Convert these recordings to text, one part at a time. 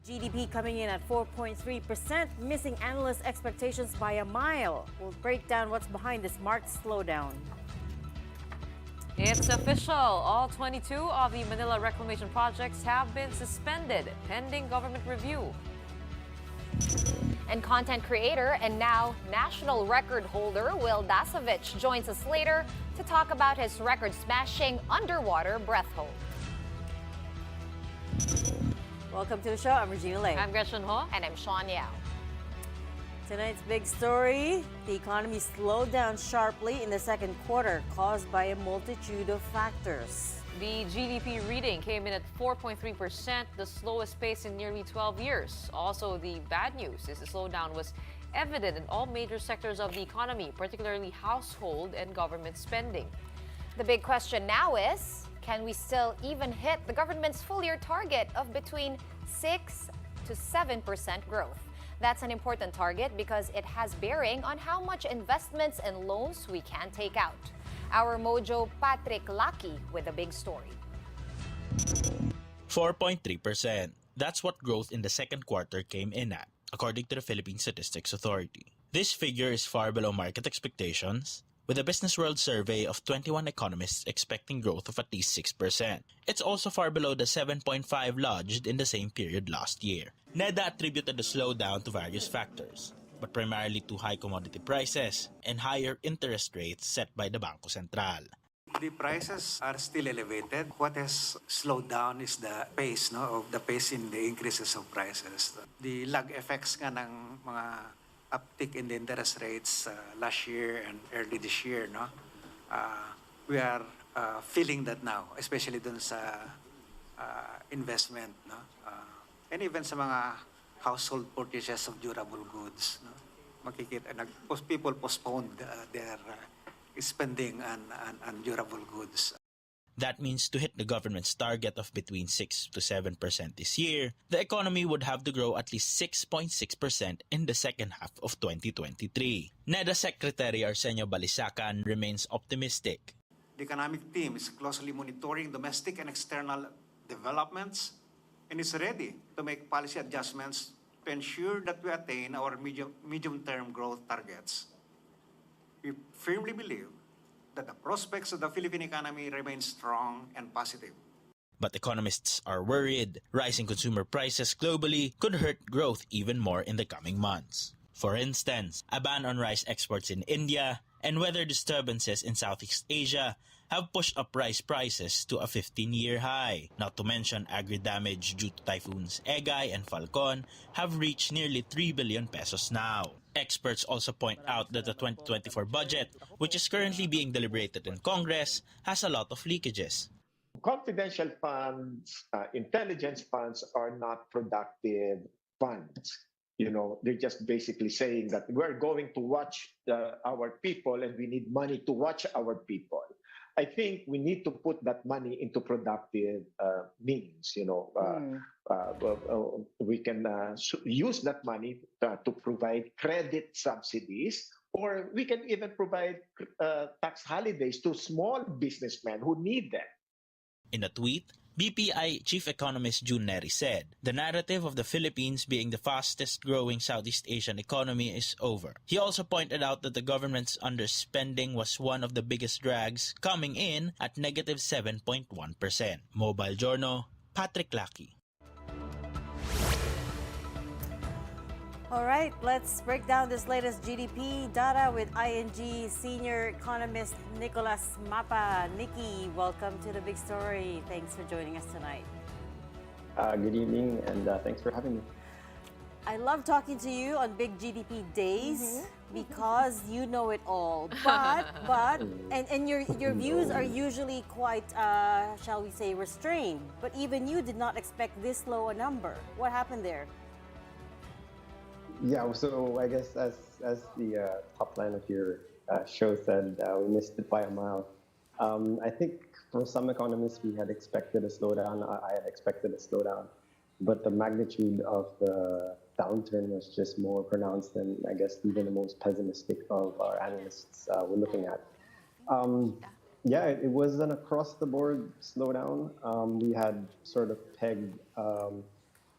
GDP coming in at 4.3%, missing analyst expectations by a mile. We'll break down what's behind this marked slowdown. It's official. All 22 of the Manila reclamation projects have been suspended pending government review. And content creator and now national record holder Wil Dasovich joins us later to talk about his record-smashing underwater breath hold. Welcome to the show. I'm Regina. I'm Gretchen Ho. And I'm Shawn. Tonight's big story, the economy slowed down sharply in the second quarter, caused by a multitude of factors. The GDP reading came in at 4.3%, the slowest pace in nearly 12 years. Also, the bad news is the slowdown was evident in all major sectors of the economy, particularly household and government spending. The big question now is, can we still even hit the government's full-year target of between 6 to 7% growth? That's an important target because it has bearing on how much investments and loans we can take out. Our Mojo Patrick Lucky with a big story. 4.3%. That's what growth in the second quarter came in at, according to the Philippine Statistics Authority. This figure is far below market expectations, with a Business World survey of 21 economists expecting growth of at least 6%. It's also far below the 7.5 lodged in the same period last year. NEDA attributed the slowdown to various factors, but primarily to high commodity prices and higher interest rates set by the Bangko Sentral. The prices are still elevated. What has slowed down is the pace, of the pace in the increases of prices. The lag effects nga ng mga uptick in the interest rates last year and early this year, we are feeling that now, especially dun sa investment, and even sa mga household purchases of durable goods. Makikita, people postponed their spending on durable goods. That means to hit the government's target of between 6 to 7% this year, the economy would have to grow at least 6.6% in the second half of 2023. NEDA Secretary Arsenio Balisacan remains optimistic. The economic team is closely monitoring domestic and external developments and is ready to make policy adjustments to ensure that we attain our medium-term growth targets. We firmly believe that the prospects of the Philippine economy remain strong and positive. But economists are worried rising consumer prices globally could hurt growth even more in the coming months. For instance, a ban on rice exports in India and weather disturbances in Southeast Asia have pushed up rice prices to a 15-year high. Not to mention agri-damage due to typhoons Egay and Falcon have reached nearly 3 billion pesos now. Experts also point out that the 2024 budget, which is currently being deliberated in Congress, has a lot of leakages. Confidential funds, intelligence funds are not productive funds. They're just basically saying that we're going to watch our people and we need money to watch our people. I think we need to put that money into productive means. We can use that money to provide credit subsidies, or we can even provide tax holidays to small businessmen who need them. In a tweet, BPI Chief Economist June Neri said, the narrative of the Philippines being the fastest growing Southeast Asian economy is over. He also pointed out that the government's underspending was one of the biggest drags, coming in at negative 7.1%. Mobile Journal, Patrick Lucky. All right, let's break down this latest GDP data with ING senior economist Nicolas Mapa. Nikki, welcome to the big story. Thanks for joining us tonight. Good evening, and thanks for having me. I love talking to you on big GDP days because you know it all. But your views are usually quite, shall we say, restrained. But even you did not expect this low a number. What happened there? Yeah, so I guess as the top line of your show said, we missed it by a mile. I think for some economists, we had expected a slowdown. I had expected a slowdown, but the magnitude of the downturn was just more pronounced than I guess even the most pessimistic of our analysts were looking at. Yeah, it was an across-the-board slowdown. We had sort of pegged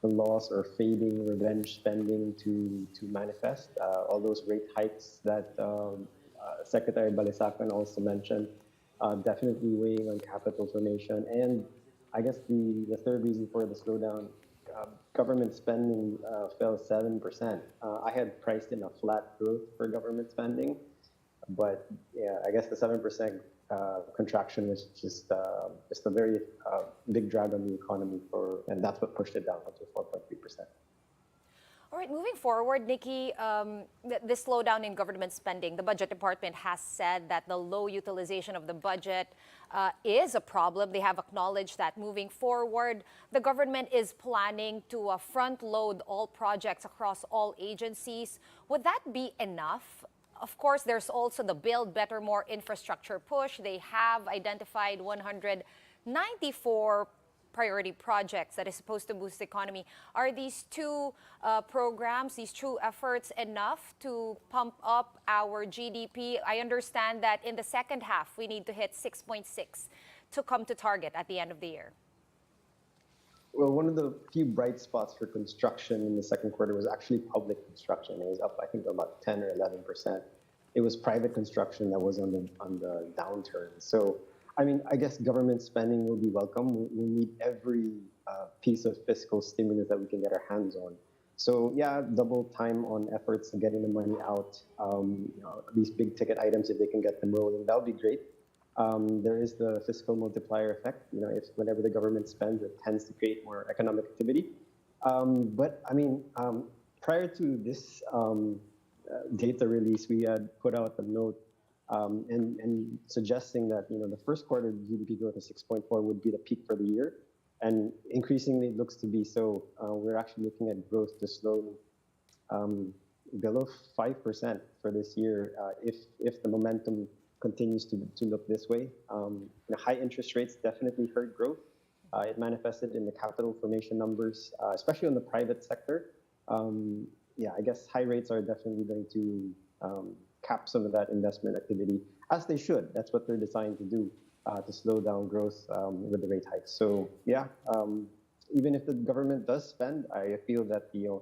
the loss or fading revenge spending to manifest. All those rate hikes that Secretary Balisacan also mentioned, definitely weighing on capital formation. And I guess the third reason for the slowdown, government spending fell 7%. I had priced in a flat growth for government spending, but yeah, I guess the 7% contraction was just a very big drag on the economy and that's what pushed it down to 4.3%. All right, moving forward, Nikki, the slowdown in government spending, the Budget Department has said that the low utilization of the budget is a problem. They have acknowledged that moving forward, the government is planning to front load all projects across all agencies. Would that be enough? Of course, there's also the Build Better More infrastructure push. They have identified 194 priority projects that is supposed to boost the economy. Are these two programs, these two efforts enough to pump up our GDP? I understand that in the second half, we need to hit 6.6 to come to target at the end of the year. Well, one of the few bright spots for construction in the second quarter was actually public construction. It was up, I think, about 10 or 11%. It was private construction that was on the downturn. So, I mean, I guess government spending will be welcome. We need every piece of fiscal stimulus that we can get our hands on. So, yeah, double time on efforts of getting the money out. These big ticket items, if they can get them rolling, that would be great. There is the fiscal multiplier effect. If whenever the government spends, it tends to create more economic activity. But I mean, prior to this data release, we had put out a note and suggesting that the first quarter GDP growth of 6.4 would be the peak for the year, and increasingly it looks to be so. We're actually looking at growth to slow below 5% for this year if the momentum continues to look this way. High interest rates definitely hurt growth. It manifested in the capital formation numbers, especially on the private sector. Yeah, I guess high rates are definitely going to cap some of that investment activity, as they should. That's what they're designed to do, to slow down growth with the rate hikes. So yeah, even if the government does spend, I feel that the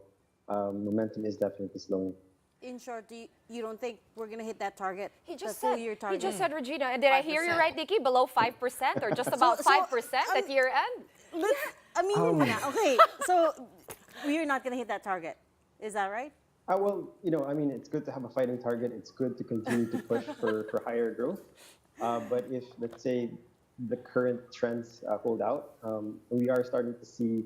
momentum is definitely slowing. In short, you don't think we're going to hit that target? He just the full said, year target? He just said, Regina, and did I hear you 5%. right, Nikki? Below 5% or just about 5% at year end? Okay, so we're not going to hit that target. Is that right? Well, I mean, it's good to have a fighting target. It's good to continue to push for higher growth. But if, let's say, the current trends hold out, we are starting to see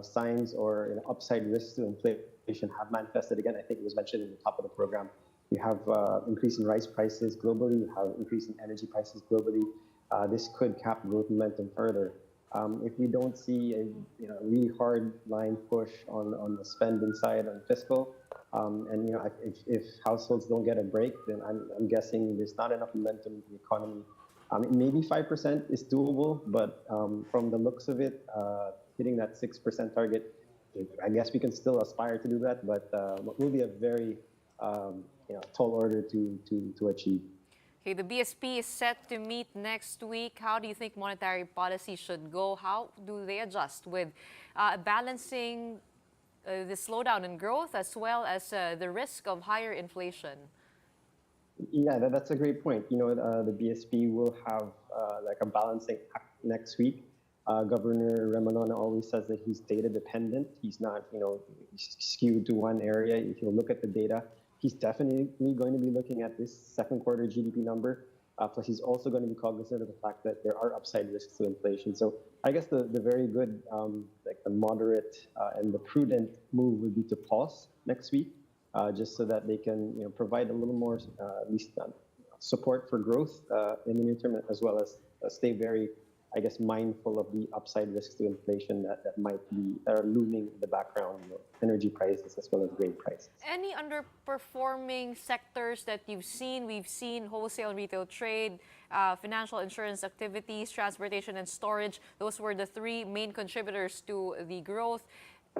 signs or upside risks to inflation have manifested again. I think it was mentioned in the top of the program. You have increase in rice prices globally. You have increase in energy prices globally. This could cap growth momentum further. If we don't see a really hard line push on the spending side, on fiscal, and if households don't get a break, then I'm guessing there's not enough momentum in the economy. Maybe 5% is doable, but from the looks of it, hitting that 6% target, I guess we can still aspire to do that, but it will be a very tall order to achieve. Okay, the BSP is set to meet next week. How do you think monetary policy should go? How do they adjust with balancing the slowdown in growth as well as the risk of higher inflation? Yeah, that's a great point. The BSP will have like a balancing act next week. Governor Remanona always says that he's data dependent. He's not, skewed to one area. If you look at the data, he's definitely going to be looking at this second quarter GDP number. Plus, he's also going to be cognizant of the fact that there are upside risks to inflation. So I guess the very good, like the moderate and the prudent move would be to pause next week, just so that they can provide a little more, at least support for growth in the near term, as well as stay very, I guess, mindful of the upside risks to inflation that are looming in the background, energy prices as well as grain prices. Any underperforming sectors that you've seen? We've seen wholesale and retail trade, financial insurance activities, transportation and storage. Those were the three main contributors to the growth.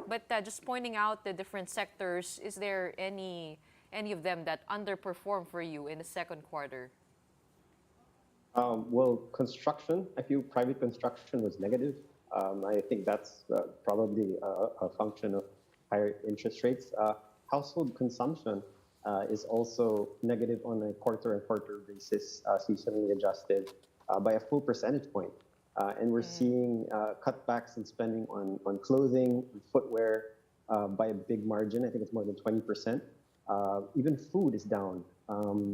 But just pointing out the different sectors, is there any of them that underperformed for you in the second quarter? Well, construction, I feel private construction was negative. I think that's probably a function of higher interest rates. Household consumption is also negative on a quarter-on-quarter basis, seasonally adjusted by a full percentage point. And we're seeing cutbacks in spending on clothing and footwear by a big margin. I think it's more than 20%. Even food is down.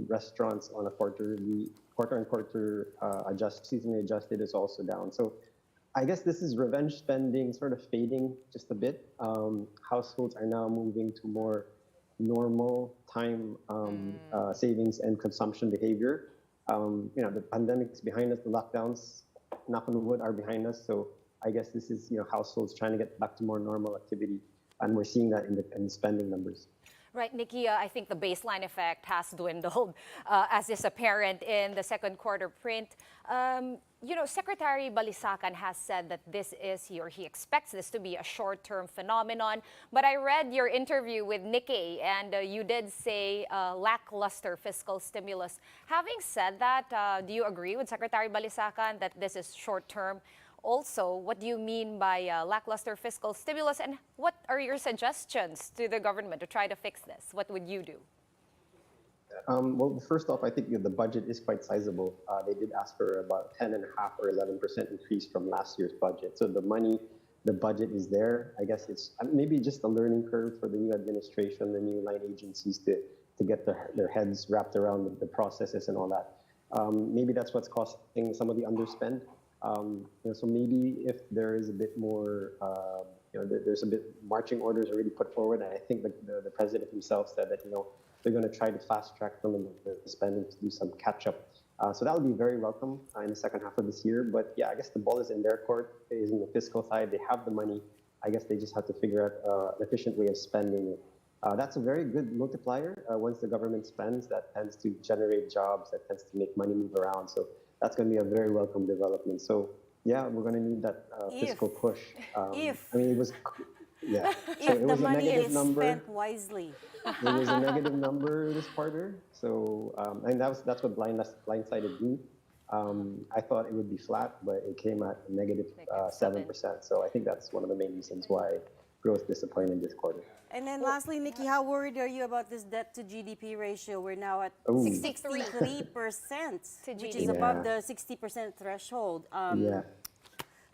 Restaurants on a quarter-on-quarter seasonally adjusted is also down. So I guess this is revenge spending sort of fading just a bit. Households are now moving to more normal time savings and consumption behavior. The pandemic is behind us, the lockdowns, knock on wood, are behind us. So I guess this is households trying to get back to more normal activity, and we're seeing that in the spending numbers. Right, Nikki, I think the baseline effect has dwindled, as is apparent in the second quarter print. Secretary Balisacan has said that he expects this to be a short-term phenomenon. But I read your interview with Nikkei, and you did say lackluster fiscal stimulus. Having said that, do you agree with Secretary Balisacan that this is short-term? Also, what do you mean by lackluster fiscal stimulus, and what are your suggestions to the government to try to fix this? What would you do? Well, first off, I think the budget is quite sizable. They did ask for about 10.5% or 11% increase from last year's budget. So the budget is there. I guess it's maybe just a learning curve for the new administration, the new line agencies to get their heads wrapped around the processes and all that. Maybe that's what's causing some of the underspend. So maybe if there is a bit more, there's a bit marching orders already put forward, and I think the president himself said that they're going to try to fast track some of the spending to do some catch up. So that would be very welcome in the second half of this year. But yeah, I guess the ball is in their court, is in the fiscal side. They have the money. I guess they just have to figure out an efficient way of spending it. That's a very good multiplier. Once the government spends, that tends to generate jobs, that tends to make money move around. So that's going to be a very welcome development. So yeah, we're going to need that fiscal push. It was, yeah. So If it the was a money negative is number. spent wisely. It was a negative number this quarter. So and that's what blindsided me. I thought it would be flat, but it came at a negative 7%. So I think that's one of the main reasons why growth disappointed this quarter. And then lastly, Nikki, how worried are you about this debt to GDP ratio? We're now at Ooh. 63%, which is GDP. above the 60% threshold. Yeah.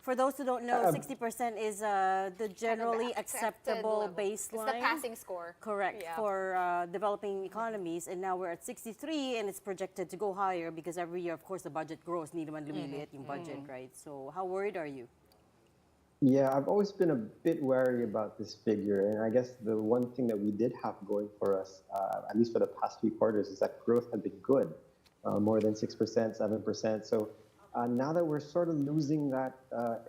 For those who don't know, 60% is the generally accepted acceptable level. baseline. It's the passing score. Correct, Yeah. for developing economies. And now we're at 63, and it's projected to go higher because every year, of course, the budget grows. Hindi naman lumiliit yung budget, right? So how worried are you? Yeah, I've always been a bit wary about this figure. And I guess the one thing that we did have going for us, at least for the past few quarters, is that growth had been good, more than 6%, 7%. So now that we're sort of losing that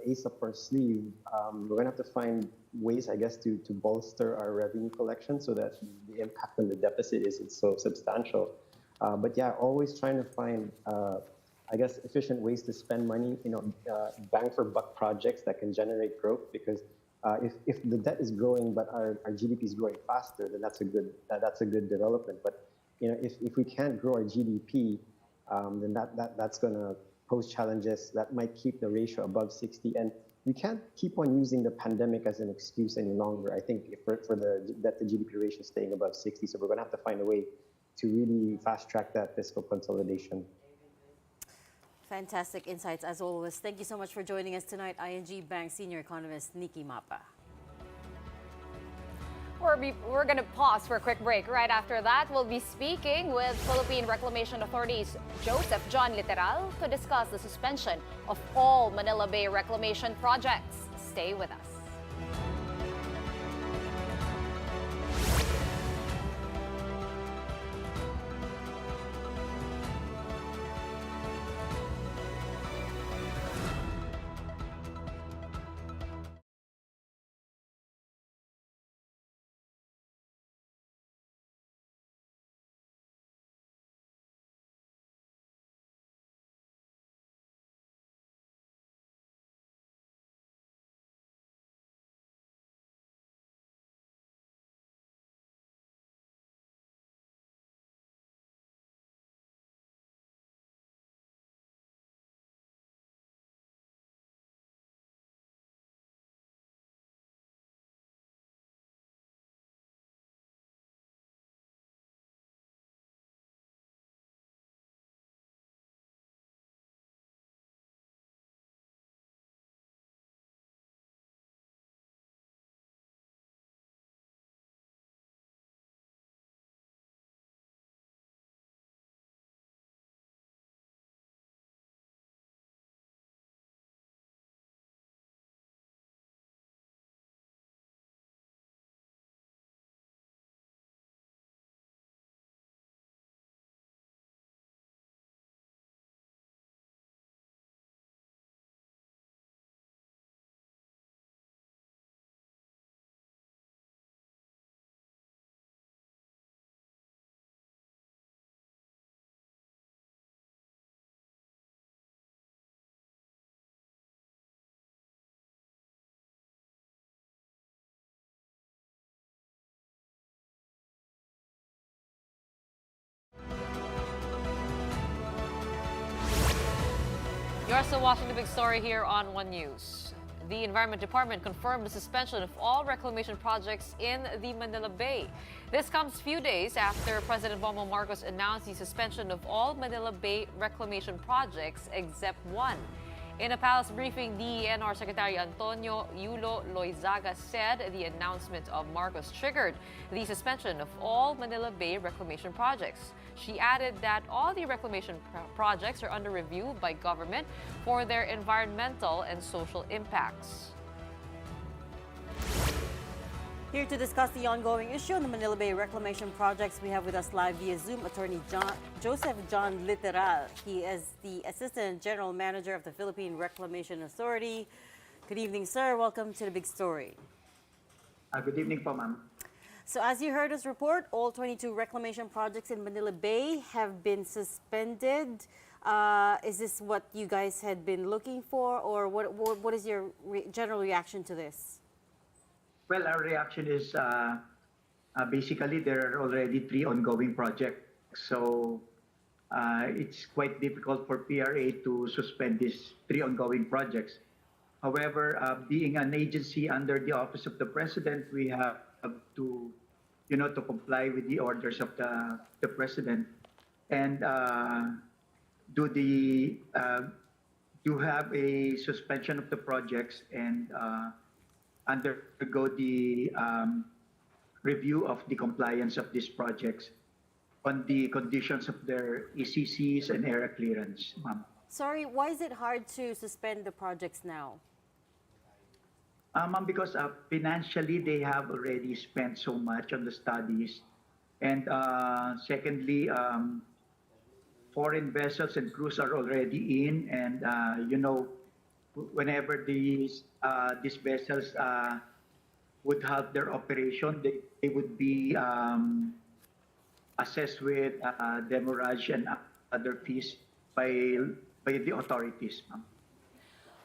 ace up our sleeve, we're going to have to find ways, I guess, to bolster our revenue collection so that the impact on the deficit isn't so substantial. But yeah, always trying to find I guess, efficient ways to spend money, bang for buck projects that can generate growth. Because if the debt is growing but our GDP is growing faster, then that's a good development. But if we can't grow our GDP, then that's going to pose challenges that might keep the ratio above 60. And we can't keep on using the pandemic as an excuse any longer. I think for the debt to GDP ratio staying above 60, so we're going to have to find a way to really fast track that fiscal consolidation. Fantastic insights as always. Thank you so much for joining us tonight, ING Bank Senior Economist Nikki Mapa. We're going to pause for a quick break. Right after that, we'll be speaking with Philippine Reclamation Authority's Joseph John Literal to discuss the suspension of all Manila Bay reclamation projects. Stay with us. still watching the big story here on One News. The Environment Department confirmed the suspension of all reclamation projects in the Manila Bay. This comes few days after President Bongbong Marcos announced the suspension of all Manila Bay reclamation projects except one. In a palace briefing, DENR Secretary Antonio Yulo Loizaga said the announcement of Marcos triggered the suspension of all Manila Bay reclamation projects. She added that all the reclamation projects are under review by government for their environmental and social impacts. Here to discuss the ongoing issue on the Manila Bay reclamation projects, we have with us live via Zoom Attorney Joseph John Literal. He is the Assistant General Manager of the Philippine Reclamation Authority. Good evening, sir. Welcome to the big story. Good evening po, ma'am. So as you heard us report, all 22 reclamation projects in Manila Bay have been suspended. Is this what you guys had been looking for, or what is your general reaction to this? Well, our reaction is basically there are already 3 ongoing projects. So it's quite difficult for PRA to suspend these 3 ongoing projects. However, being an agency under the Office of the President, we have to, to comply with the orders of the President and do have a suspension of the projects and undergo the review of the compliance of these projects on the conditions of their ECCs and area clearance, ma'am. Sorry, why is it hard to suspend the projects now? Ma'am, because financially they have already spent so much on the studies. And secondly, foreign vessels and crews are already in, and whenever these vessels would have their operation, they would be assessed with demurrage and other fees by the authorities.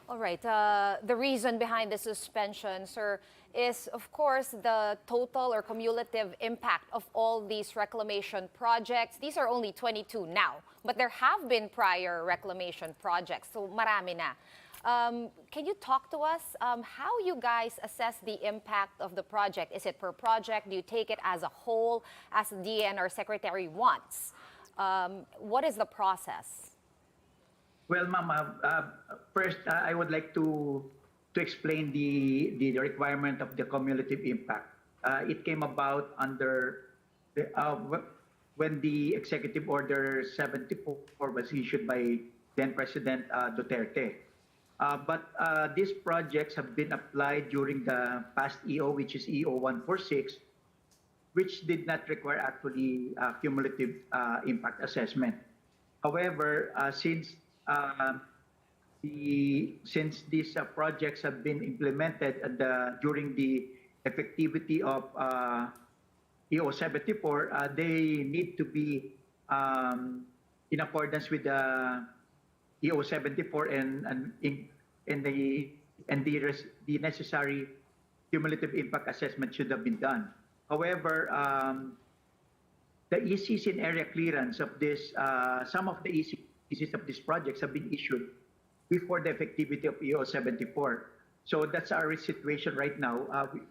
All right. The reason behind the suspension, sir, is of course the total or cumulative impact of all these reclamation projects. These are only 22 now, but there have been prior reclamation projects, so marami na. Can you talk to us how you guys assess the impact of the project? Is it per project? Do you take it as a whole, as the DENR Secretary wants? What is the process? Well, ma'am, first I would like to explain the requirement of the cumulative impact. It came about under when the Executive Order 74 was issued by then President Duterte. But these projects have been applied during the past EO, which is EO 146, which did not require actually cumulative impact assessment. However, since these projects have been implemented during the effectivity of EO 74, they need to be in accordance with the EO 74 and the necessary cumulative impact assessment should have been done. However, the ECs in area clearance of this, some of the ECs of these projects have been issued before the effectivity of EO 74. So that's our situation right now. It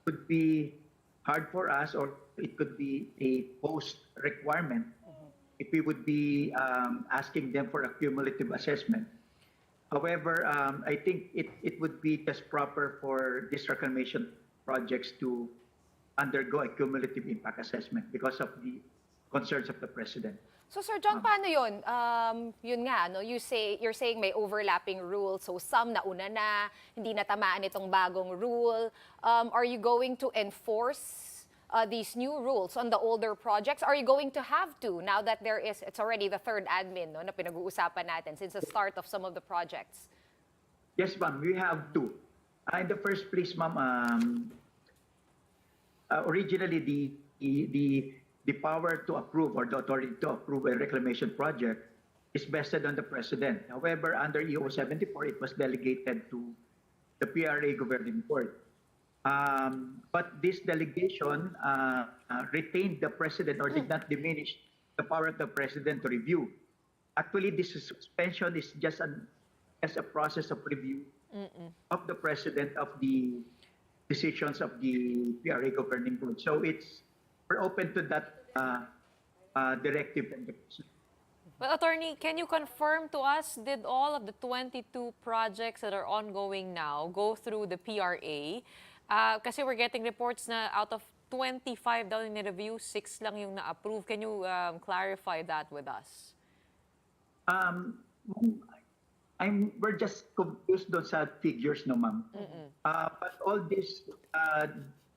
could be hard for us, or it could be a post requirement if we would be asking them for a cumulative assessment. However, I think it would be just proper for these reclamation projects to undergo a cumulative impact assessment because of the concerns of the President. So, Sir John, paano yun? Yun nga, no? You're saying may overlapping rules. So, some nauna na, hindi natamaan itong bagong rule. Are you going to enforce these new rules on the older projects? Are you going to have to, now that it's already the third admin, no, na pinag-uusapan natin since the start of some of the projects? Yes, ma'am, we have to. In the first place, ma'am, originally the power to approve or the authority to approve a reclamation project is vested on the President. However, under EO 74, it was delegated to the PRA Governing Board. But this delegation retained the President or did not diminish the power of the President to review. Actually, this suspension is just as a process of review of the president of the decisions of the PRA governing board. So we're open to that directive from the president. Well, Attorney, can you confirm to us, did all of the 22 projects that are ongoing now go through the PRA? Kasi we're getting reports na out of 25 daw in review, 6 lang yung na-approve. Can you clarify that with us? We're just confused doon sa figures, no, ma'am. But all this,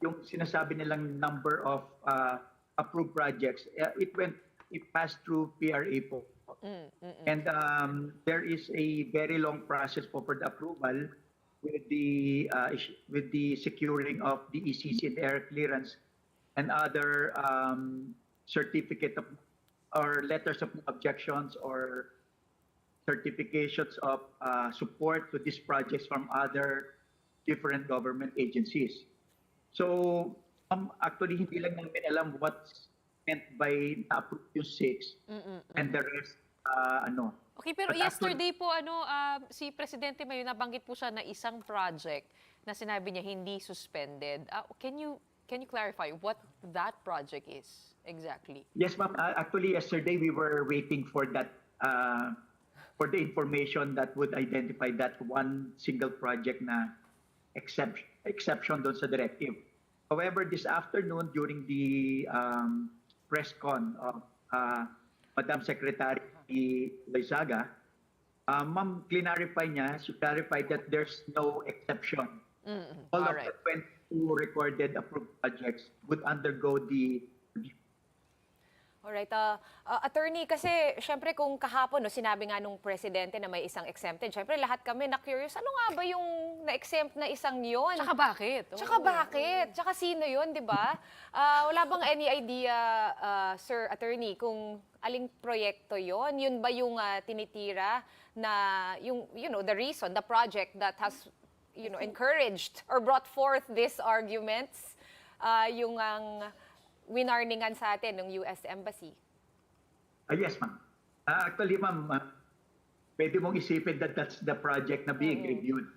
yung sinasabi nilang number of approved projects, it passed through PRA po. And there is a very long process for the approval with the securing of the ECC and air clearance and other certificate of or letters of objections or certifications of support to these projects from other different government agencies. So actually hindi lang namin alam what's meant by na-approve yung 6 and the rest Okay, pero But yesterday po si Presidente Mayo nabanggit po siya na isang project na sinabi niya hindi suspended. Can you clarify what that project is exactly? Yes, ma'am. Actually, yesterday we were waiting for that, for the information that would identify that one single project na exception doon sa directive. However, this afternoon during the press con of Madam Secretary Loizaga, ma'am, she clarified that there's no exception. All of the 22 recorded approved projects would undergo the Alright, attorney, kasi syempre kung kahapon sinabi nga nung presidente na may isang exempted, syempre lahat kami na-curious, ano nga ba yung na-exempt na isang yon? Tsaka bakit? Tsaka bakit? Tsaka sino yon, di ba? Wala bang any idea, Sir Attorney, kung aling proyekto yon? Yun ba yung tinitira na, the reason, the project that has, encouraged or brought forth these arguments, yung winarningan sa atin ng US Embassy? Yes, ma'am. Actually, ma'am, pwede mong isipin that that's the project na being reviewed.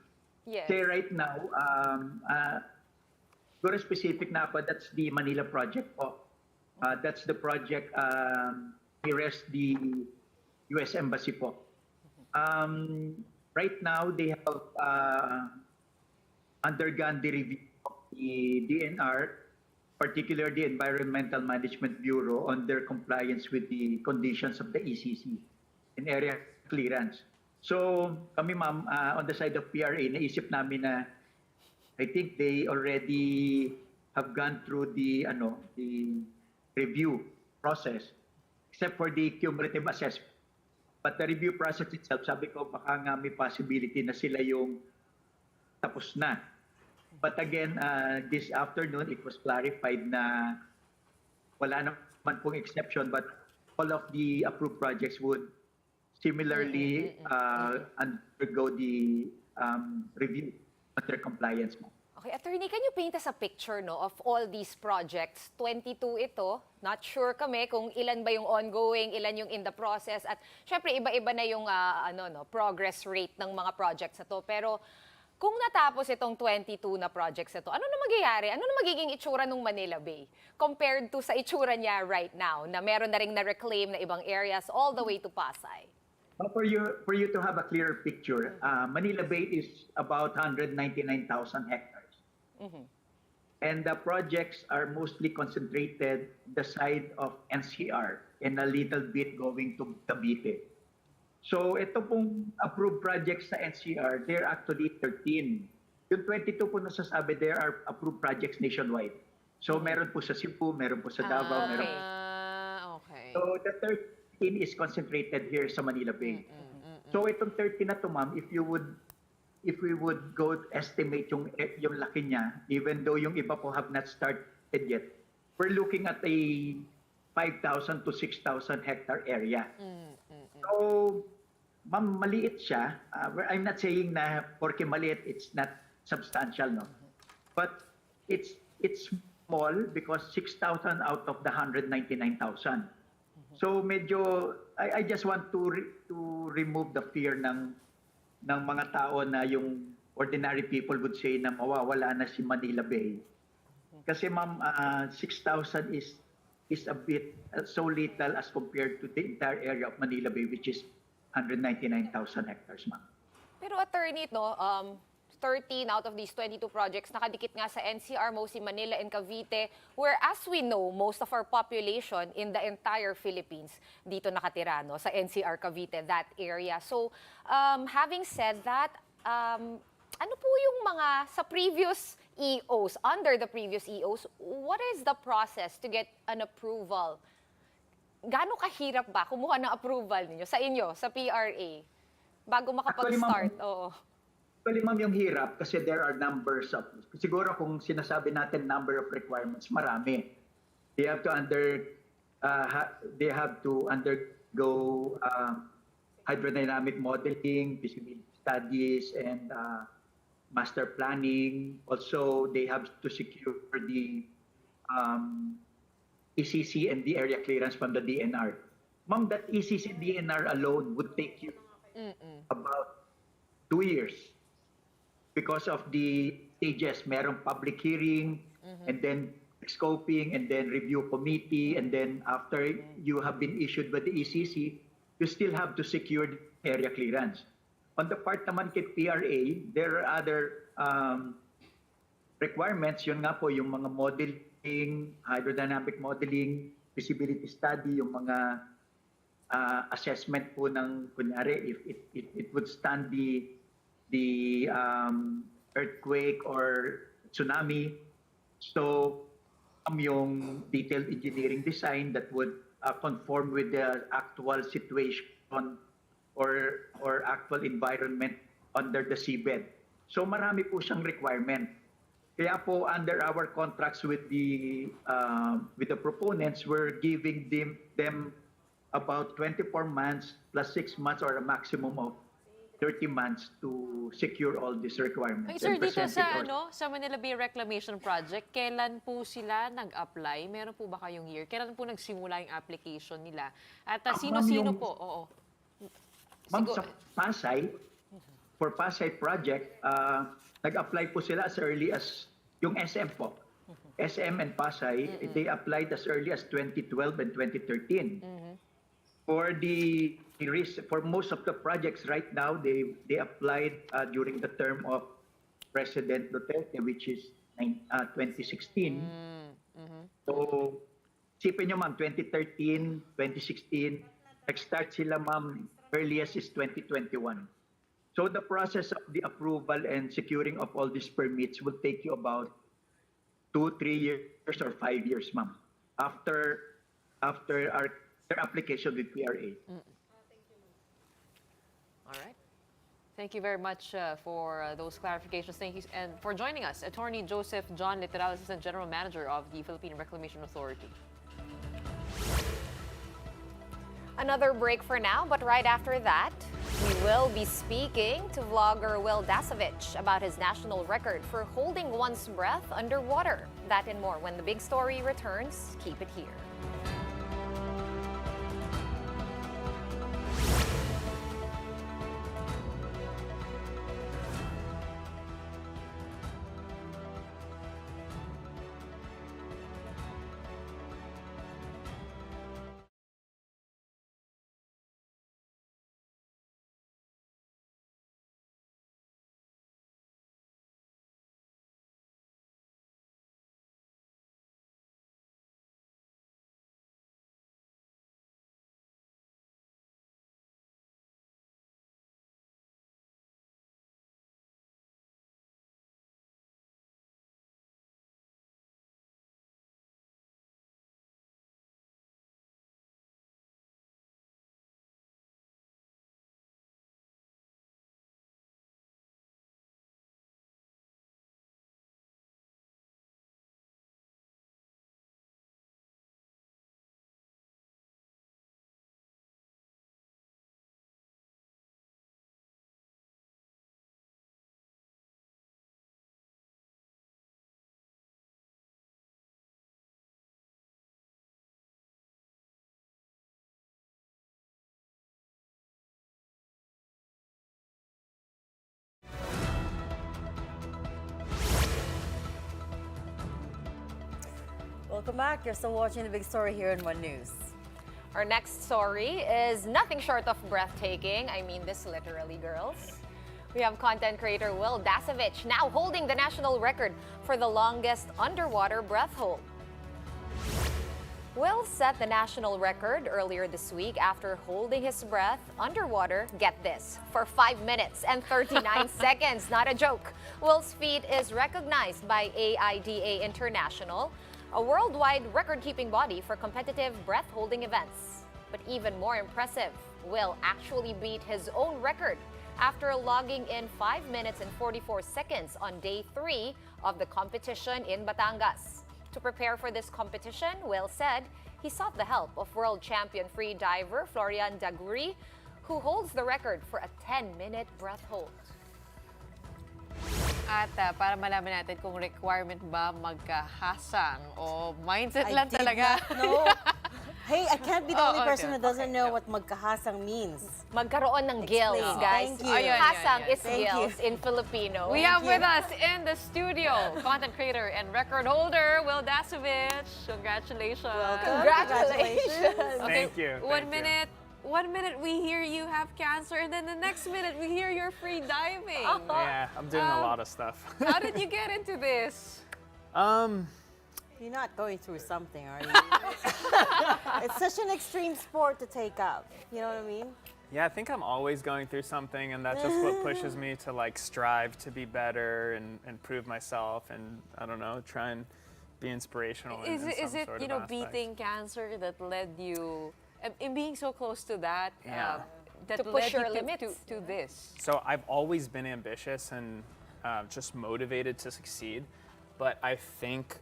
Yes. Say right now, very specific na ako, that's the Manila project po. That's the project nearest the US Embassy po. Right now, they have undergone the review of the DENR, particularly the Environmental Management Bureau, on their compliance with the conditions of the ECC in area clearance. So kami, ma'am, on the side of PRA, naisip namin na I think they already have gone through the review process, except for the cumulative assessment. But the review process itself, sabi ko, baka nga may possibility na sila yung tapos na. But again, this afternoon, it was clarified na wala naman pong exception, but all of the approved projects would similarly undergo the review of their compliance. Okay, Attorney, can you paint us a picture of all these projects? 22 ito. Not sure kami kung ilan ba yung ongoing, ilan yung in the process. At syempre, iba-iba na yung progress rate ng mga projects na to. Pero kung natapos itong 22 na projects ito, ano na mangyayari? Ano na magiging itsura ng Manila Bay compared to sa itsura niya right now na meron na ring na-reclaim na ibang areas all the way to Pasay? For you to have a clearer picture, Manila Bay is about 199,000 hectares. And the projects are mostly concentrated the side of NCR and a little bit going to Cavite. So ito pong approved projects sa NCR, they're actually 13. Yung 22 po nasasabi, there are approved projects nationwide. So meron po sa Cebu, meron po sa Davao, meron po. Okay. So the 13 is concentrated here sa Manila Bay. So itong 13 na to, ma'am, if we would go estimate yung laki niya, even though yung iba po have not started yet, we're looking at a 5,000 to 6,000 hectare area. So, ma'am, maliit siya. I'm not saying na porque maliit, it's not substantial, no? But it's small because 6,000 out of the 199,000. So medyo, I just want to remove the fear ng ng mga tao na yung ordinary people would say na mawawala na si Manila Bay. Kasi ma'am, 6,000 is a bit so little as compared to the entire area of Manila Bay, which is 199,000 hectares, ma'am. Pero attorney, no, 13 out of these 22 projects nakadikit nga sa NCR, mostly Manila and Cavite, where as we know, most of our population in the entire Philippines dito nakatira, no, sa NCR, Cavite, that area. So, having said that, ano po yung mga sa previous EOs, under the previous EOs, what is the process to get an approval? Gaano kahirap ba kumuha ng approval ninyo sa inyo, sa PRA, bago makapag-start? Oo. Actually, ma'am, yung hirap kasi there are numbers of, siguro kung sinasabi natin number of requirements, marami. They have to undergo hydrodynamic modeling, feasibility studies, and master planning. Also, they have to secure the ECC and the area clearance from the DNR. Ma'am, that ECC and DNR alone would take you about 2 years. Because of the stages, merong public hearing, and then scoping, and then review committee, and then after you have been issued by the ECC, you still have to secure the area clearance. On the part naman kay PRA, there are other requirements. Yun nga po, yung mga modeling, hydrodynamic modeling, feasibility study, yung mga assessment po ng, kunyari, if it would stand the earthquake or tsunami. So, yung detailed engineering design that would conform with the actual situation or actual environment under the seabed. So, marami po siyang requirement. Kaya po, under our contracts with the proponents, we're giving them about 24 months plus 6 months or a maximum of 30 months to secure all these requirements. Ay, sir, dito sa Manila Bay Reclamation Project, kailan po sila nag-apply? Meron po ba kayong year? Kailan po nagsimula yung application nila? At sino-sino po? Oo. Ma'am, sa Pasay, for Pasay project, nag-apply po sila as early as yung SM po. SM and Pasay, they applied as early as 2012 and 2013. For most of the projects right now, they applied during the term of President Duterte, which is 2016. So, sipin nyo ma'am, 2013, 2016, nag-start sila ma'am, earliest is 2021. So the process of the approval and securing of all these permits will take you about 2, 3 years or 5 years, ma'am, after their application with PRA. All right. Thank you very much for those clarifications. Thank you and for joining us, Attorney Joseph John Literal, Assistant General Manager of the Philippine Reclamation Authority. Another break for now, but right after that, we will be speaking to vlogger Wil Dasovich about his national record for holding one's breath underwater. That and more when the big story returns. Keep it here. Welcome back. You're still watching The Big Story here in One News. Our next story is nothing short of breathtaking. I mean this literally, girls. We have content creator Wil Dasovich now holding the national record for the longest underwater breath hold. Wil set the national record earlier this week after holding his breath underwater, get this, for 5 minutes and 39 seconds. Not a joke. Wil's feat is recognized by AIDA International, a worldwide record-keeping body for competitive breath-holding events. But even more impressive, Wil actually beat his own record after logging in 5 minutes and 44 seconds on day 3 of the competition in Batangas. To prepare for this competition, Wil said he sought the help of world champion free diver Florian Daguri, who holds the record for a 10-minute breath hold. At para malaman natin kung requirement ba magkahasang o mindset I lang did talaga. not know. Hey, I can't be the only okay. person who doesn't Okay, know yeah. what magkahasang means. Magkaroon ng gills, Explain. guys. Thank you. Ayun, Hasang yan, yan. is Thank gills in Filipino. We have you. with us in the studio content creator and record holder Wil Dasovich. Congratulations. Welcome. Congratulations. Okay, Thank you. One minute we hear you have cancer, and then the next minute we hear you're free diving. Yeah, I'm doing a lot of stuff. How did you get into this? You're not going through something, are you? It's such an extreme sport to take up. You know what I mean? Yeah, I think I'm always going through something, and that's just what pushes me to like strive to be better and prove myself, and I don't know, try and be inspirational. Is in it some sort of aspect. beating cancer that led you, in being so close to that, Yeah. that To push led your you limits. to this? So I've always been ambitious and just motivated to succeed, but I think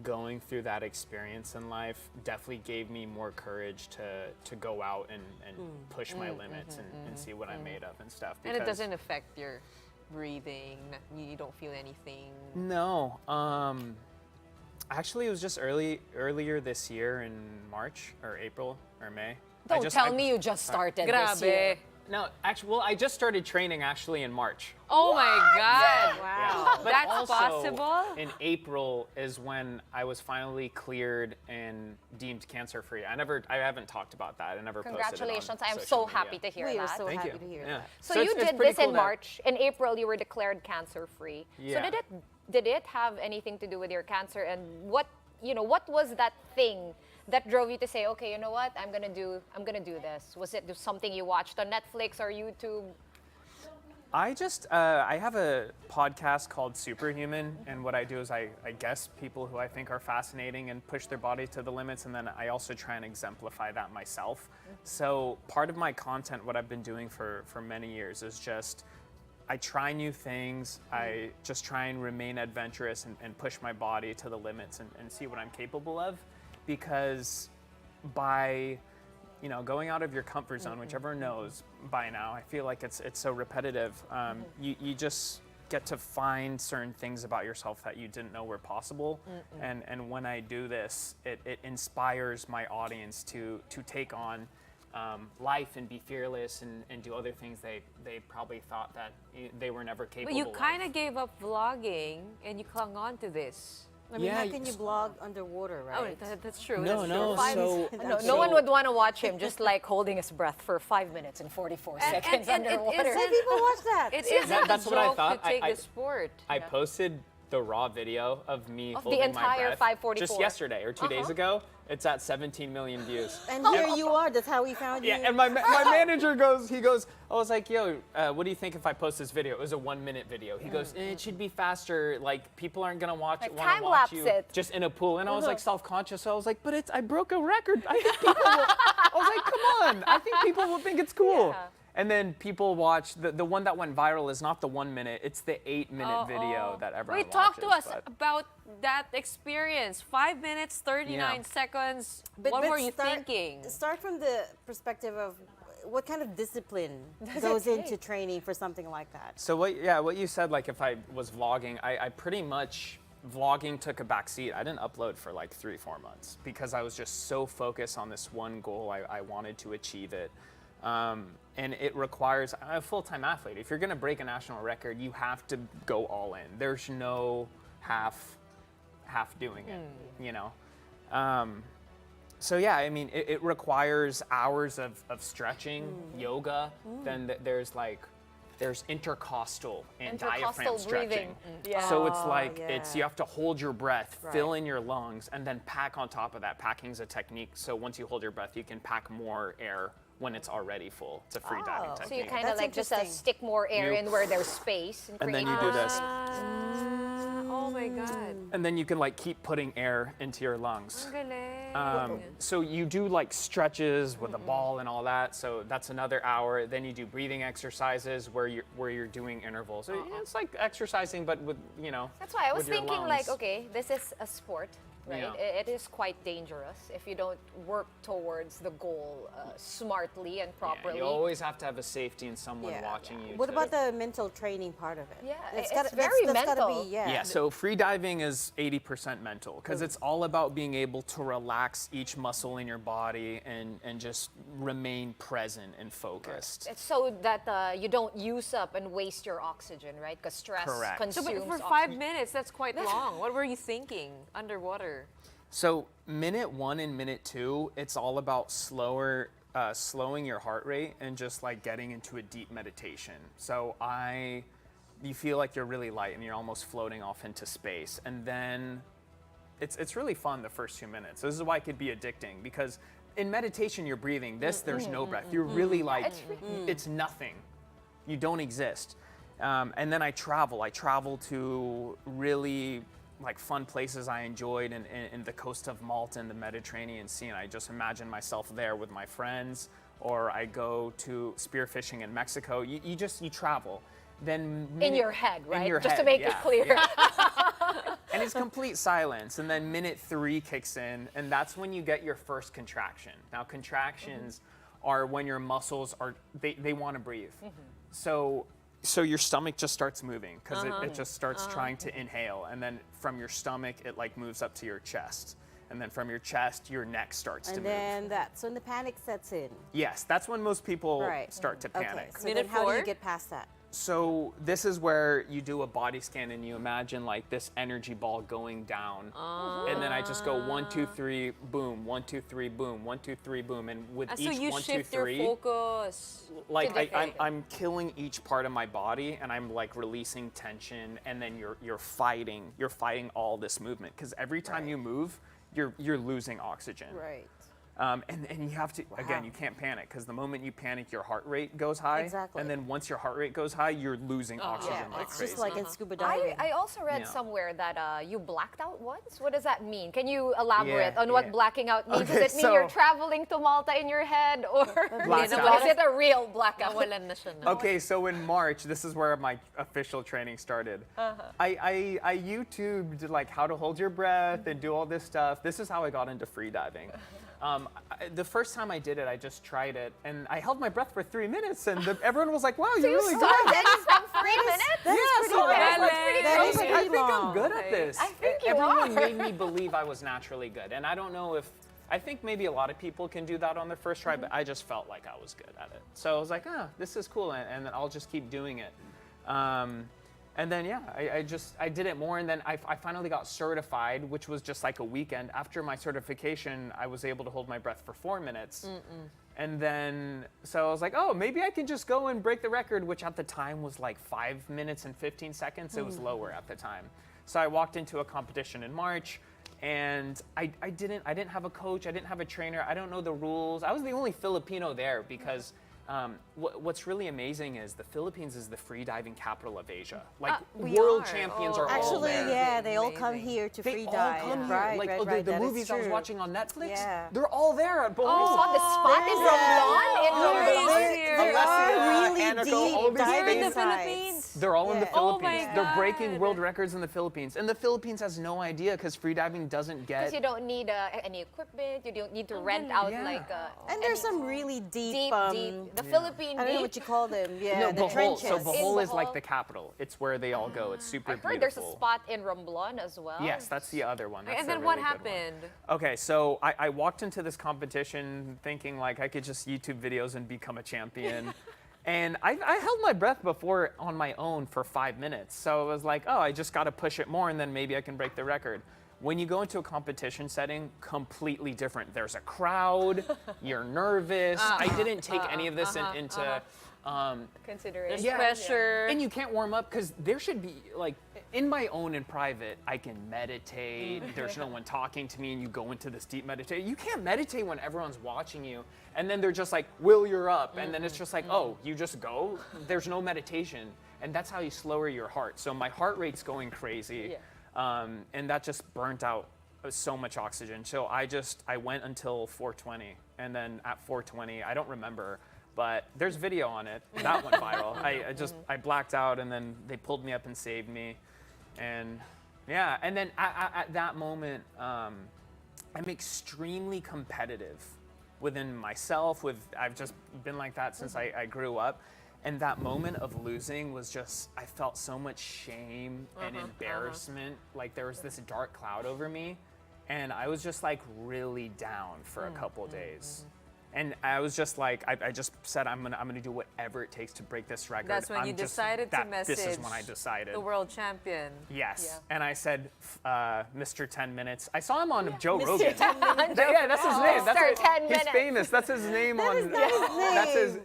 going through that experience in life definitely gave me more courage to go out and push my limits and see what I'm made of and stuff. And it because- doesn't affect your breathing. You don't feel anything. No. Actually, it was just earlier this year in March or April or May. Don't tell me you just started this year. Grabe. No, actually, well, I just started training actually in March. Oh my God. Wow. But That's also, possible? in April is when I was finally cleared and deemed cancer-free. I haven't talked about that. I never posted it on Congratulations. I am social so media. happy to hear We are that. so Thank happy you. to hear Yeah. that. So you it's did pretty this cool in that- March. In April, you were declared cancer-free. So Yeah. did it have anything to do with your cancer? And what was that thing that drove you to say, okay, you know what, I'm gonna do this? Was it something you watched on Netflix or YouTube? I have a podcast called Superhuman, and what I do is I guess people who I think are fascinating and push their body to the limits, and then I also try and exemplify that myself. So part of my content, what I've been doing for many years, is just I try new things. I just try and remain adventurous and push my body to the limits and see what I'm capable of, because by going out of your comfort zone, which everyone knows by now, I feel like it's so repetitive. You just get to find certain things about yourself that you didn't know were possible. And when I do this, it inspires my audience to take on life and be fearless and do other things they probably thought that they were never capable But you of. kind of gave up vlogging and you clung on to this. I mean, Yeah, how can you blog underwater, Oh, right? that's true. No, that's no, true. so- No So- one would want to watch him just like holding his breath for 5 minutes and 44 seconds and it underwater. isn't- Hey, people watch that. It Yeah, isn't that's a what I joke thought. to take I- the sport. I posted the raw video of me Of the holding entire my breath 544. just yesterday or 2 days ago. It's at 17 million views. And here you are. That's how we found Yeah, you. and my manager goes, I was like, yo, what do you think if I post this video? It was a 1-minute video. He goes, it should be faster. Like, people aren't gonna Like, wanna time-lapse watch you it. just in a pool. And I was like self-conscious. So I was like, but I broke a record. I think people will, I was like, come on. I think people will think it's cool. Yeah. And then people watch, the one that went viral is not the 1 minute, it's the 8-minute video that everyone Wait, talk to us watches, but- about that experience. 5 minutes, 39 Yeah. seconds. But- what but were you start- thinking? Start from the perspective of what kind of discipline goes into training for something like that. So what you said, like if I was vlogging, I pretty much, vlogging took a back seat. I didn't upload for like 3-4 months because I was just so focused on this one goal. I wanted to achieve it. And it requires, I'm a full-time athlete. If you're gonna break a national record, you have to go all in. There's no half doing it, So yeah, I mean, it requires hours of stretching, yoga. Then there's intercostal and diaphragm Intercostal stretching. breathing. Yeah. So it's like yeah. you have to hold your breath, fill in your lungs, and then pack on top of that. Packing's a technique. So once you hold your breath, you can pack more air when it's already full. It's a free diving technique. So you kind of That's like just interesting. stick more air in where there's space. And then create you do more this. space. Oh my God. And then you can like keep putting air into your lungs. Ang galing. So you do like stretches with a ball and all that. So that's another hour. Then you do breathing exercises where you're doing intervals. So it's like exercising, but with That's why I was with your thinking lungs. like, okay, this is a sport, right? Yeah. It is quite dangerous if you don't work towards the goal smartly and properly. Yeah, you always have to have a safety and someone watching you. What to- about the mental training part of it? Yeah, it's gotta- very that's gotta mental. be, yeah. Yeah, so free diving is 80% mental because it's all about being able to relax each muscle in your body and just remain present and focused. It's so that you don't use up and waste your oxygen, right? Because stress Correct. So, consumes but for oxygen. 5 minutes, that's quite long. What were you thinking underwater? So minute 1 and minute 2, it's all about slowing your heart rate and just like getting into a deep meditation. So you feel like you're really light and you're almost floating off into space. And then it's really fun the first 2 minutes. This is why it could be addicting because in meditation you're breathing. There's no breath. You're really like, it's nothing. You don't exist. And then I travel to really like fun places I enjoyed in the coast of Malta and the Mediterranean Sea, and I just imagine myself there with my friends, or I go to spearfishing in Mexico. You travel. Then In your head, right? In your Just head, to make it yeah, clear. yeah. And it's complete silence, and then minute 3 kicks in, and that's when you get your first contraction. Now contractions are when your muscles they want to breathe. So your stomach just starts moving because it just starts trying to inhale, and then from your stomach it like moves up to your chest, and then from your chest your neck starts to And move. then that's when the panic sets in. Yes, that's when most people Right. start to Okay, panic. so Minute then how do you 4? get past that? So this is where you do a body scan and you imagine like this energy ball going down, and then I just go 1, 2, 3, boom, 1, 2, 3, boom, 1, 2, 3, boom, and with So each you 1, 2, shift 3, your focus. like to the I'm killing each part of my body and I'm like releasing tension, and then you're fighting all this movement because every time you move, you're losing oxygen. Right. And you have to, again, you can't panic because the moment you panic, your heart rate goes high. Exactly. And then once your heart rate goes high, you're losing oxygen Yeah, like it's crazy. just like in scuba diving. I also read Yeah. somewhere that you blacked out once. What does that mean? Can you elaborate Yeah, on what yeah. blacking out means? Okay, Does it mean you're so- traveling to Malta in your head, or Blacked is out. it a real blackout? Nawalan na siya na. Okay, so in March, this is where my official training started. I YouTubed like how to hold your breath and do all this stuff. This is how I got into free diving. The first time I did it, I just tried it, and I held my breath for 3 minutes, and everyone was like, "Wow, you're really good." Started from 3 minutes? That is so I was pretty like, long. That I is was like, pretty I think I'm long. good at this. I think you Everyone are. made me believe I was naturally good, and I don't know if I think maybe a lot of people can do that on their first try, but I just felt like I was good at it. So I was like, this is cool, and I'll just keep doing it. And then I did it more, and then I finally got certified, which was just like a weekend. After my certification, I was able to hold my breath for 4 minutes. And then, so I was like, maybe I can just go and break the record, which at the time was like 5 minutes and 15 seconds. It was lower at the time. So I walked into a competition in March, and I didn't have a coach, I didn't have a trainer, I don't know the rules. I was the only Filipino there because what's really amazing is the Philippines is the free diving capital of Asia. Like we world are. champions are all Actually, there. yeah, they all come Amazing. here to They free all dive. come here. Right, Like right, the that is movies I was true. watching on Netflix, Yeah. they're all there at Bohol. Oh, the spot in Romblon? In Romblon? There are really Aniko, all deep these diving in the things. sites. Philippines. They're all in the Yeah. Oh Philippines. my They're breaking God. world records in the Philippines. And the Philippines has no idea because freediving doesn't Because get... you don't need any equipment. You don't need to rent out Yeah. like. And there's some really deep, deep. The Philippine I don't know deep. what you call them. Yeah, No, the Bohol. trenches. So Bohol is like Bohol. the capital. It's where they all go. It's super I've heard beautiful. there's a spot in Romblon as well. Yes, that's the other one. That's And the then what really good one. happened? Okay, so I walked into this competition thinking like I could just YouTube videos and become a champion. And I held my breath before on my own for 5 minutes. So I was like, I just got to push it more and then maybe I can break the record. When you go into a competition setting, completely different. There's a crowd, you're nervous. I didn't take any of this into Consideration. There's pressure. and you can't warm up because there should be, like, in my own in private, I can meditate. There's no one talking to me, and you go into this deep meditation. You can't meditate when everyone's watching you, and then they're just like, Will, you're up. And then it's just like, oh, you just go? There's no meditation. And that's how you slower your heart. So my heart rate's going crazy. And that just burnt out so much oxygen. So I went until 420. And then at 420, I don't remember, but there's video on it. That went viral. I blacked out, and then they pulled me up and saved me. And yeah, and then at that moment, I'm extremely competitive within myself. I've just been like that since I grew up. And that moment of losing was just, I felt so much shame and embarrassment. Like there was this dark cloud over me. And I was just like really down for a couple days. And I was just like, I just said, I'm gonna do whatever it takes to break this record. That's when you decided to message This is when I decided. the world champion. Yes. And I said, Mr. 10 Minutes. I saw him on Joe Rogan. 10 minutes. Yeah, that's his name. That's Mr. 10 Minutes. He's famous. That's his name That on. is not his name. That's his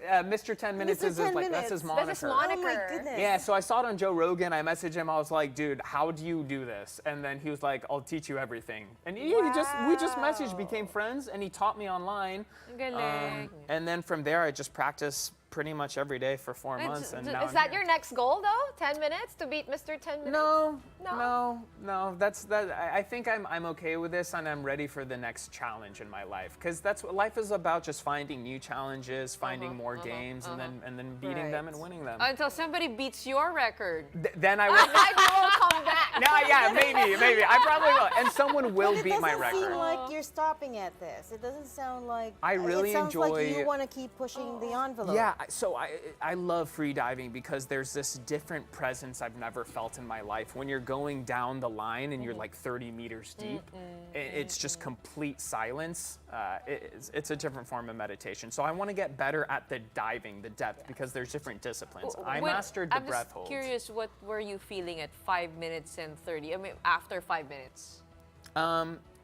Mr. 10 Minutes Mr. is 10 his, like, that's Minutes. his moniker. That's his Oh my moniker. goodness. Yeah, so I saw it on Joe Rogan. I messaged him. I was like, dude, how do you do this? And then he was like, I'll teach you everything. And we just messaged, became friends, and he taught me online. Galing. And then from there, I just practiced pretty much every day for 4 And months. And d- now Is I'm that here. your next goal, though? 10 minutes to beat Mr. 10 Minutes? No. That's that. I think I'm okay with this, and I'm ready for the next challenge in my life. Because that's what life is about: just finding new challenges, finding more games, and then beating them and winning them. Until somebody beats your record. Then I will. I will come back. No, yeah, maybe. I probably will, and someone will But it beat my doesn't record. seem like you're stopping at this. It doesn't sound like. I really it sounds like enjoy- you want to keep pushing the envelope. Yeah, so I love free diving because there's this different presence I've never felt in my life. When you're going down the line and you're like 30 meters deep, it's just complete silence. It's a different form of meditation. So I want to get better at the diving, the depth, because there's different disciplines. I mastered the breath I'm hold. just curious, what were you feeling at 5 minutes and 30? I mean, after 5 minutes.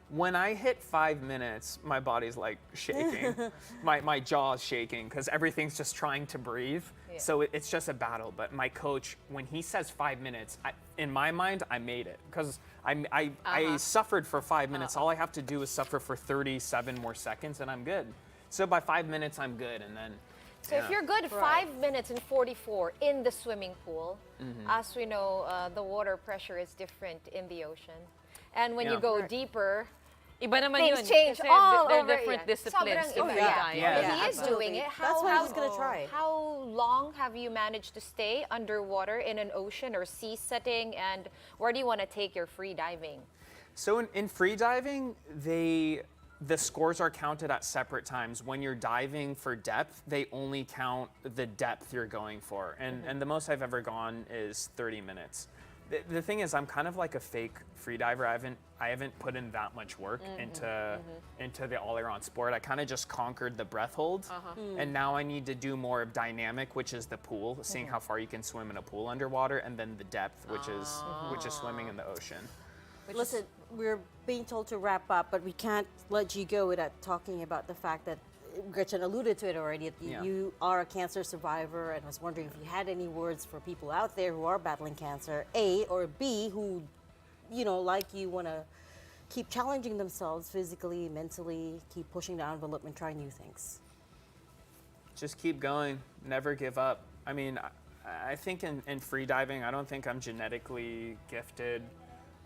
When I hit 5 minutes, my body's like shaking. my jaw's shaking because everything's just trying to breathe. So it's just a battle. But my coach, when he says 5 minutes, in my mind, I made it because I suffered for 5 minutes. All I have to do is suffer for 37 more seconds, and I'm good. So by 5 minutes, I'm good, and then. So if you're good 5 minutes and 44 in the swimming pool, as we know, the water pressure is different in the ocean. And when you go deeper, Iba naman things yun. change Kasi all they're over. different Yeah. disciplines Sobrang to iba. free Yeah. diving. Yeah. But he is absolutely. doing it. That's why he's gonna try it. How long have you managed to stay underwater in an ocean or sea setting, and where do you want to take your free diving? So in free diving, the scores are counted at separate times. When you're diving for depth, they only count the depth you're going for. And the most I've ever gone is 30 minutes. The thing is, I'm kind of like a fake free diver. I haven't put in that much work into the all-around sport. I kind of just conquered the breath hold, and now I need to do more of dynamic, which is the pool, seeing how far you can swim in a pool underwater, and then the depth, which is swimming in the ocean. Listen, we're being told to wrap up, but we can't let you go without talking about the fact that Gretchen alluded to it already. That you are a cancer survivor, and I was wondering if you had any words for people out there who are battling cancer, A, or B, who, like you, want to keep challenging themselves physically, mentally, keep pushing the envelope and try new things. Just keep going. Never give up. I mean, I think in free diving, I don't think I'm genetically gifted.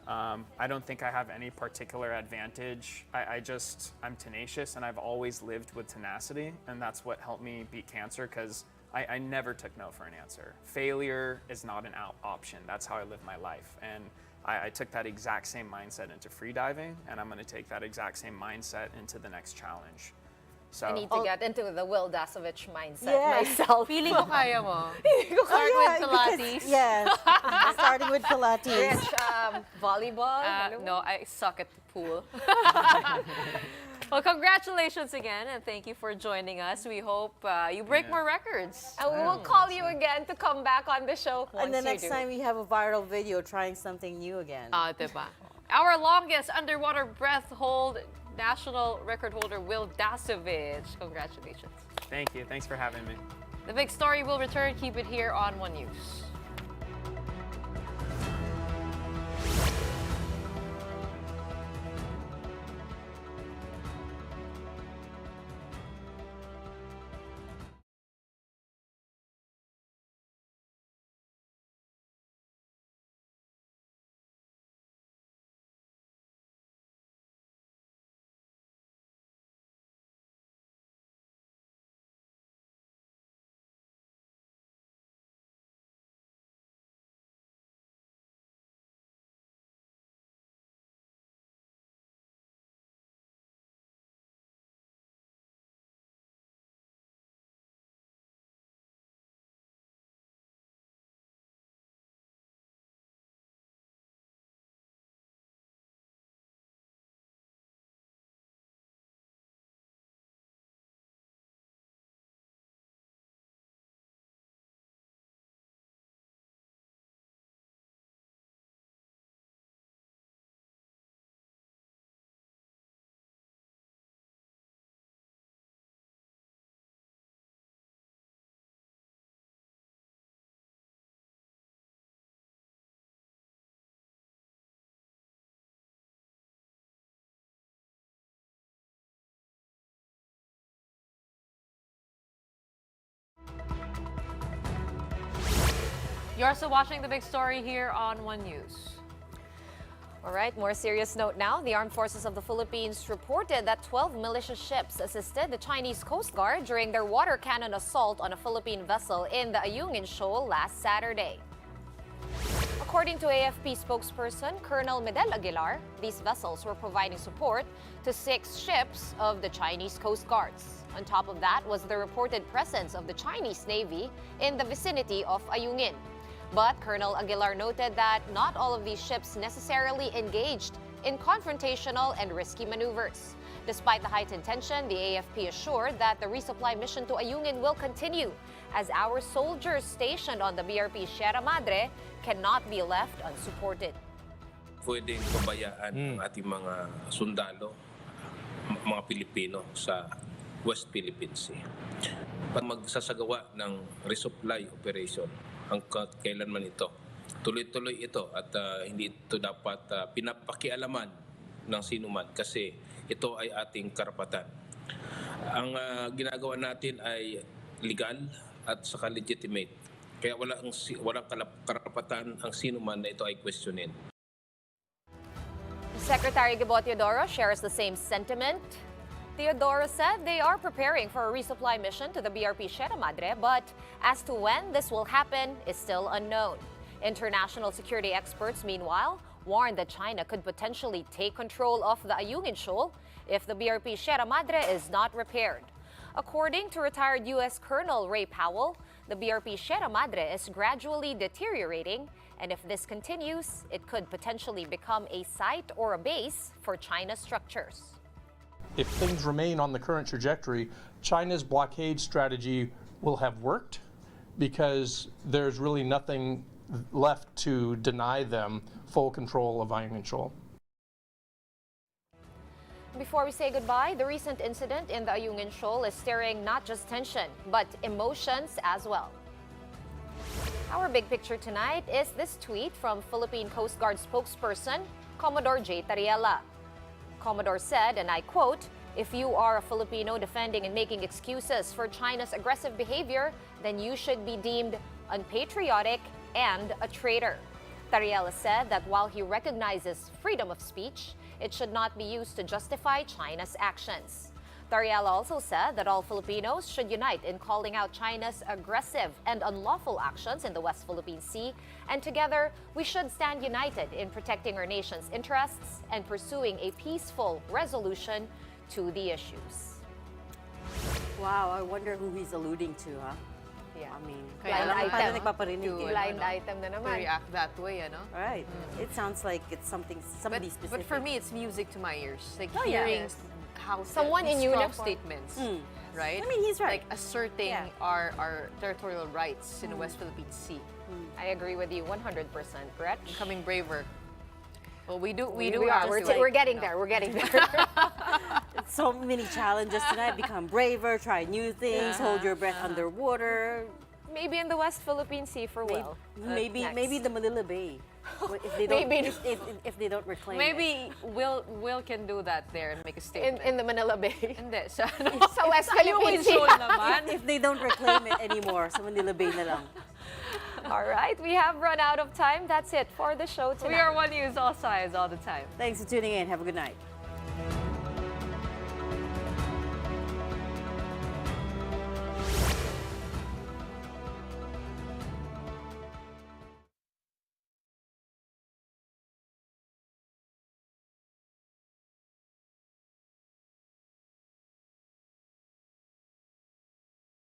I don't think I have any particular advantage. I'm tenacious, and I've always lived with tenacity, and that's what helped me beat cancer, because I never took no for an answer. Failure is not an option. That's how I live my life. And I took that exact same mindset into free diving, and I'm going to take that exact same mindset into the next challenge. So, I need to get into the Wil Dasovich mindset myself. Feeling ko kaya mo. Start with Pilates. Yes, starting with Pilates. Rich, volleyball? Hello? No, I suck at the pool. Well, congratulations again, and thank you for joining us. We hope you break more records. And we will call you again to come back on the show once And the you next do. time we have a viral video trying something new again. Diba? Our longest underwater breath hold national record holder Wil Dasovich. Congratulations. Thank you. Thanks for having me. The big story will return. Keep it here on One News. You're also watching the big story here on One News. All right, more serious note now. The Armed Forces of the Philippines reported that 12 militia ships assisted the Chinese Coast Guard during their water cannon assault on a Philippine vessel in the Ayungin Shoal last Saturday. According to AFP spokesperson Colonel Medel Aguilar, these vessels were providing support to 6 ships of the Chinese Coast Guards. On top of that was the reported presence of the Chinese Navy in the vicinity of Ayungin. But Colonel Aguilar noted that not all of these ships necessarily engaged in confrontational and risky maneuvers. Despite the heightened tension, the AFP assured that the resupply mission to Ayungin will continue as our soldiers stationed on the BRP Sierra Madre cannot be left unsupported. Pwedeng pabayaan ang ating mga sundalo, mga Pilipino sa West Philippine Sea. Pag magsasagawa ng resupply operation, hanggat kailanman ito, tuloy-tuloy ito at hindi ito dapat pinapakialaman ng sinuman kasi ito ay ating karapatan. Ang ginagawa natin ay legal at saka legitimate. Kaya walang karapatan ang sinuman na ito ay questionin. Secretary Gabo Teodoro shares the same sentiment. Teodoro said they are preparing for a resupply mission to the BRP Sierra Madre, but as to when this will happen is still unknown. International security experts, meanwhile, warned that China could potentially take control of the Ayungin Shoal if the BRP Sierra Madre is not repaired. According to retired U.S. Colonel Ray Powell, the BRP Sierra Madre is gradually deteriorating, and if this continues, it could potentially become a site or a base for China's structures. If things remain on the current trajectory, China's blockade strategy will have worked because there's really nothing left to deny them full control of Ayungin Shoal. Before we say goodbye, the recent incident in the Ayungin Shoal is stirring not just tension, but emotions as well. Our big picture tonight is this tweet from Philippine Coast Guard spokesperson Commodore J. Tariela. Commodore said, and I quote, "If you are a Filipino defending and making excuses for China's aggressive behavior, then you should be deemed unpatriotic and a traitor." Tariela said that while he recognizes freedom of speech, it should not be used to justify China's actions. Tariela also said that all Filipinos should unite in calling out China's aggressive and unlawful actions in the West Philippine Sea, and together we should stand united in protecting our nation's interests and pursuing a peaceful resolution to the issues. Wow, I wonder who he's alluding to, huh? Yeah. I mean, Blind alam ko item. paano nagpaparinig To, eh. Blind item na To naman. react that way, ano? Right. It sounds like it's somebody specific. But for me, it's music to my ears. Like Oh, yeah. hearing how Someone in these strong uniform. statements, I right? mean, he's right. Like asserting Yeah. our territorial rights in the West Philippine Sea. I agree with you 100%, Gretch. Becoming braver. Well, we do We have are. We're, to, we're like, getting you know. there. We're getting there. So many challenges tonight. Become braver, try new things, hold your breath underwater. Maybe in the West Philippine Sea for Will. Maybe Next. the Manila Bay. If they don't, Maybe. if they don't reclaim it. Maybe Will can do that there and make a statement. in the Manila Bay. Hindi, sa ano? Sa West Philippine Yung Sea. Seoul naman. If they don't reclaim it anymore, sa Manila Bay na lang. All right, we have run out of time. That's it for the show tonight. We are One News, all sides, all the time. Thanks for tuning in. Have a good night.